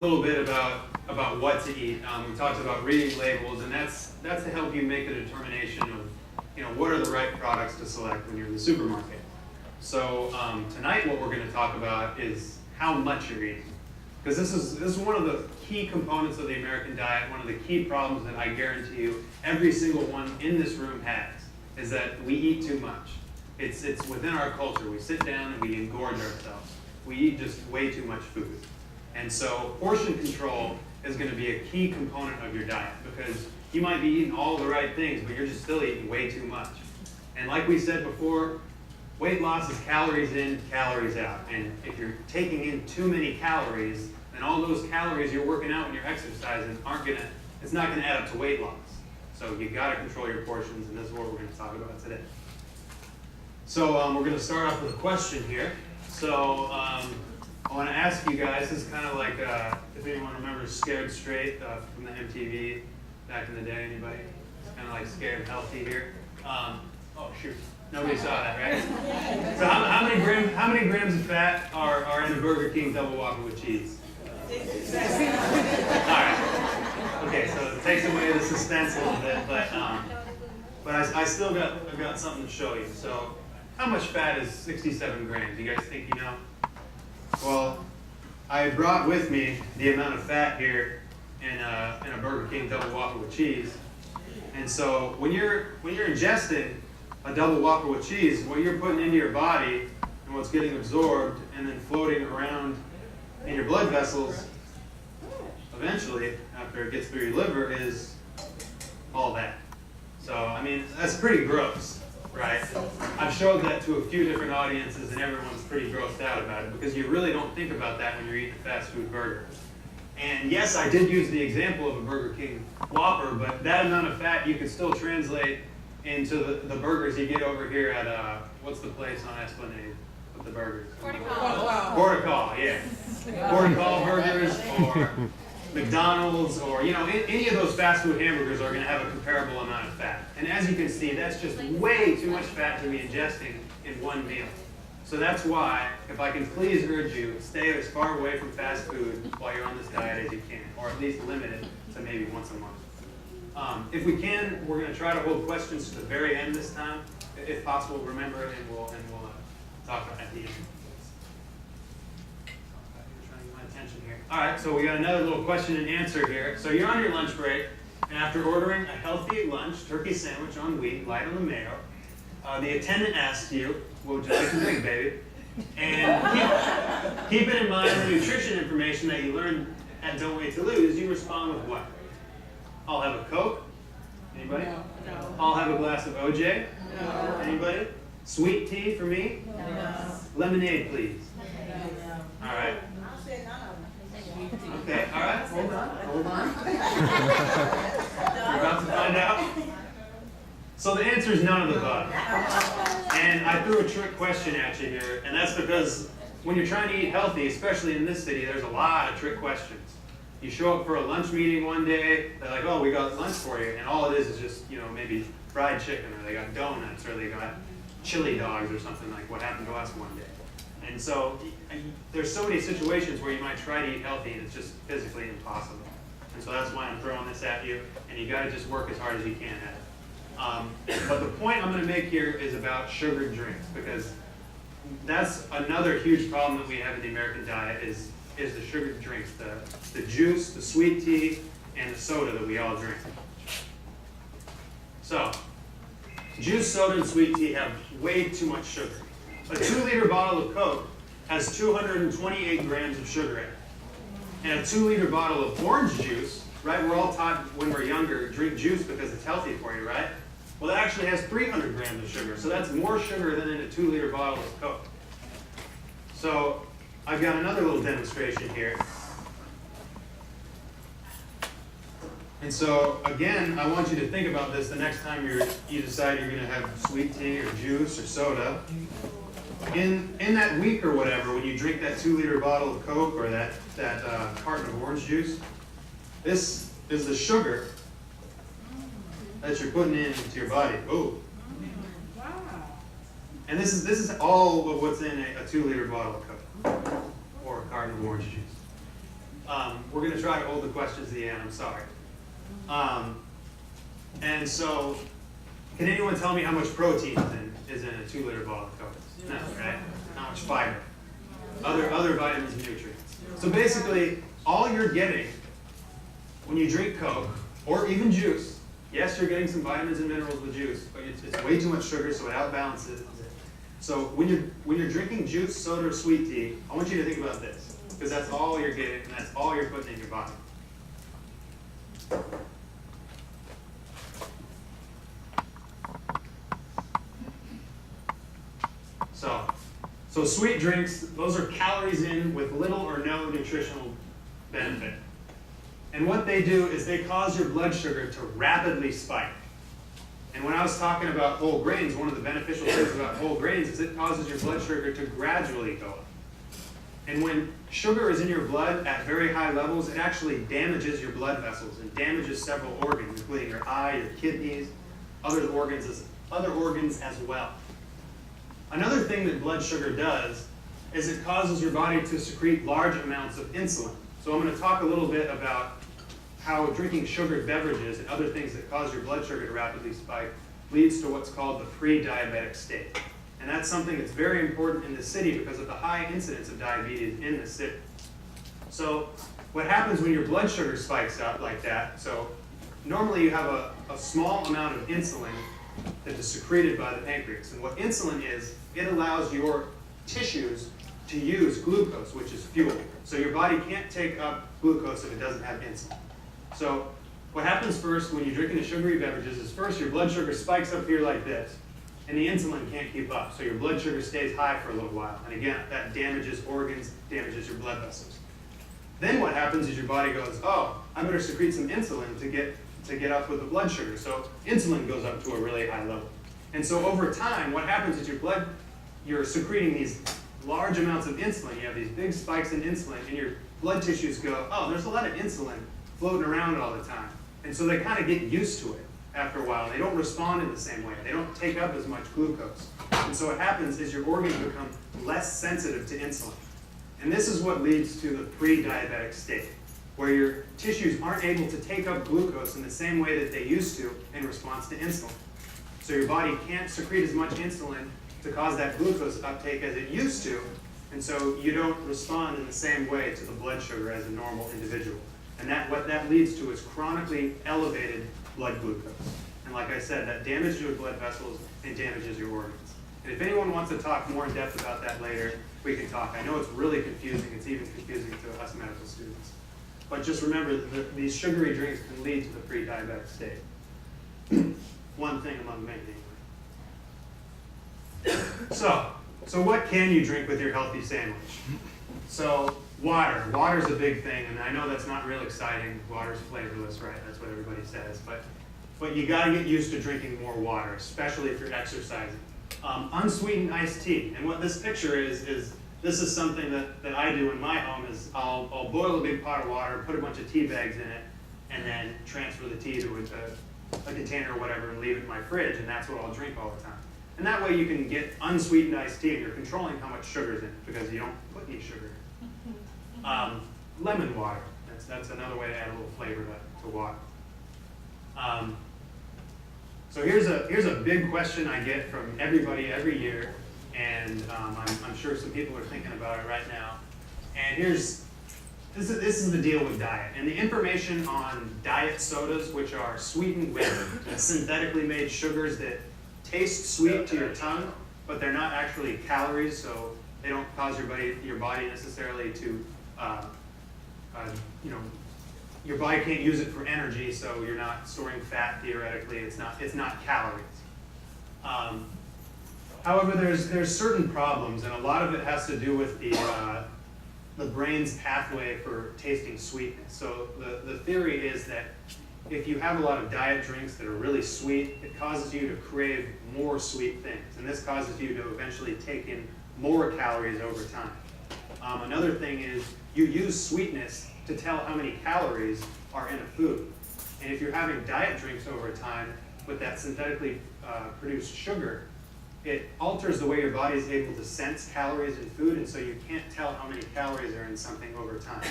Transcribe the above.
A little bit about what to eat. We talked about reading labels, and that's to help you make a determination of what are the right products to select when you're in the supermarket. So tonight what we're going to talk about is how much you're eating, because this is one of the key components of the American diet. One of the key problems that I guarantee you every single one in this room has is that we eat too much. It's within our culture. We sit down and we engorge ourselves. We eat just way too much food. And so portion control is going to be a key component of your diet, because you might be eating all the right things, but you're just still eating way too much. And like we said before, weight loss is calories in, calories out. And if you're taking in too many calories, then all those calories you're working out when you're exercising it's not going to add up to weight loss. So you got to control your portions, and this is what we're going to talk about today. So we're going to start off with a question here. So I want to ask you guys, this is kind of like, if anyone remembers Scared Straight from the MTV back in the day, anybody? It's kind of like Scared Healthy here. Oh shoot, nobody saw that, right? So how many grams of fat are in a Burger King Double Whopper with cheese? Alright, okay, so it takes away the suspense a little bit, but I still got something to show you. So how much fat is 67 grams? You guys think you know? Well, I brought with me the amount of fat here in a Burger King Double Whopper with cheese. And so when you're ingesting a Double Whopper with cheese, what you're putting into your body and what's getting absorbed and then floating around in your blood vessels, eventually, after it gets through your liver, is all that. So, I mean, that's pretty gross, right? I've showed that to a few different audiences, and everyone's pretty grossed out about it, because you really don't think about that when you're eating a fast food burger. And yes, I did use the example of a Burger King Whopper, but that amount of fat you can still translate into the burgers you get over here at, what's the place on Esplanade with the burgers? Portical, yeah. Portical burgers, or McDonald's, or any of those fast food hamburgers are going to have a comparable amount of fat. And as you can see, that's just way too much fat to be ingesting in one meal. So that's why, if I can please urge you, stay as far away from fast food while you're on this diet as you can, or at least limit it to maybe once a month. If we can, we're going to try to hold questions to the very end this time, if possible. Remember it, and we'll talk about it at the end. All right, so we got another little question and answer here. So you're on your lunch break, and after ordering a healthy lunch, turkey sandwich on wheat, light on the mayo, the attendant asks you, "Well, would you like to drink, baby?" And keep it in mind the nutrition information that you learned at Don't Wait to Lose. You respond with what? "I'll have a Coke." Anybody? No. "I'll have a glass of OJ." No. Anybody? "Sweet tea for me?" No. "Lemonade, please." No. All right. I'll say none of them. Okay, all right, hold on. We're about to find out. So the answer is none of the above. And I threw a trick question at you here, and that's because when you're trying to eat healthy, especially in this city, there's a lot of trick questions. You show up for a lunch meeting one day, they're like, "Oh, we got lunch for you," and all it is just, maybe fried chicken, or they got donuts, or they got chili dogs, or something like what happened to us one day. And so there's so many situations where you might try to eat healthy and it's just physically impossible. And so that's why I'm throwing this at you, and you got to just work as hard as you can at it. But the point I'm going to make here is about sugared drinks, because that's another huge problem that we have in the American diet is the sugared drinks, the juice, the sweet tea, and the soda that we all drink. So juice, soda, and sweet tea have way too much sugar. A 2-liter bottle of Coke has 228 grams of sugar in it. And a 2-liter bottle of orange juice, right? We're all taught when we're younger, drink juice because it's healthy for you, right? Well, that actually has 300 grams of sugar. So that's more sugar than in a 2-liter bottle of Coke. So I've got another little demonstration here. And so, again, I want you to think about this the next time you decide you're going to have sweet tea or juice or soda. In that week or whatever, when you drink that 2-liter bottle of Coke or that carton of orange juice, this is the sugar that you're putting into your body. Oh. Wow. And this is all of what's in a 2-liter bottle of Coke or a carton of orange juice. we're going to try to hold the questions to the end, I'm sorry. And so, can anyone tell me how much protein is in a 2-liter bottle of Coke? No, right? How much fiber? Other vitamins and nutrients. So basically, all you're getting when you drink Coke, or even juice, yes, you're getting some vitamins and minerals with juice, but it's way too much sugar, so it outbalances it. So when you're drinking juice, soda, or sweet tea, I want you to think about this, because that's all you're getting, and that's all you're putting in your body. So sweet drinks, those are calories in with little or no nutritional benefit. And what they do is they cause your blood sugar to rapidly spike. And when I was talking about whole grains, one of the beneficial things about whole grains is it causes your blood sugar to gradually go up. And when sugar is in your blood at very high levels, it actually damages your blood vessels and damages several organs, including your eye, your kidneys, other organs as well. Another thing that blood sugar does is it causes your body to secrete large amounts of insulin. So I'm going to talk a little bit about how drinking sugared beverages and other things that cause your blood sugar to rapidly spike leads to what's called the pre-diabetic state. And that's something that's very important in the city because of the high incidence of diabetes in the city. So what happens when your blood sugar spikes up like that, so normally you have a small amount of insulin that is secreted by the pancreas. And what insulin is, it allows your tissues to use glucose, which is fuel. So your body can't take up glucose if it doesn't have insulin. So what happens first when you're drinking the sugary beverages is first your blood sugar spikes up here like this, and the insulin can't keep up. So your blood sugar stays high for a little while. And again, that damages organs, damages your blood vessels. Then what happens is your body goes, oh, I better secrete some insulin to get up with the blood sugar. So insulin goes up to a really high level. And so over time, what happens is you're secreting these large amounts of insulin. You have these big spikes in insulin, and your blood tissues go, oh, there's a lot of insulin floating around all the time. And so they kind of get used to it after a while. They don't respond in the same way. They don't take up as much glucose. And so what happens is your organs become less sensitive to insulin. And this is what leads to the pre-diabetic state, where your tissues aren't able to take up glucose in the same way that they used to in response to insulin. So your body can't secrete as much insulin to cause that glucose uptake as it used to, and so you don't respond in the same way to the blood sugar as a normal individual. And what that leads to is chronically elevated blood glucose. And like I said, that damages your blood vessels and damages your organs. And if anyone wants to talk more in depth about that later, we can talk. I know it's really confusing. It's even confusing to us medical students. But just remember that these sugary drinks can lead to the pre-diabetic state. One thing among many, anyway. So what can you drink with your healthy sandwich? So water. Water's a big thing, and I know that's not real exciting. Water's flavorless, right? That's what everybody says. But you got to get used to drinking more water, especially if you're exercising. Unsweetened iced tea. And what this picture is this is something that I do in my home is I'll boil a big pot of water, put a bunch of tea bags in it, and then transfer the tea to a container or whatever and leave it in my fridge, and that's what I'll drink all the time. And that way you can get unsweetened iced tea, and you're controlling how much sugar is in it because you don't put any sugar in it. Lemon water. That's another way to add a little flavor to water. So here's a big question I get from everybody every year, and I'm sure some people are thinking about it right now. And this is the deal with diet. And the information on diet sodas, which are sweetened with synthetically made sugars that taste sweet to your tongue, but they're not actually calories, so they don't cause your body necessarily to, your body can't use it for energy, so you're not storing fat theoretically. It's not calories. However, there's certain problems, and a lot of it has to do with the brain's pathway for tasting sweetness. So the theory is that if you have a lot of diet drinks that are really sweet, it causes you to crave more sweet things, and this causes you to eventually take in more calories over time. Another thing is you use sweetness to tell how many calories are in a food. And if you're having diet drinks over time with that synthetically produced sugar, it alters the way your body is able to sense calories in food, and so you can't tell how many calories are in something over time.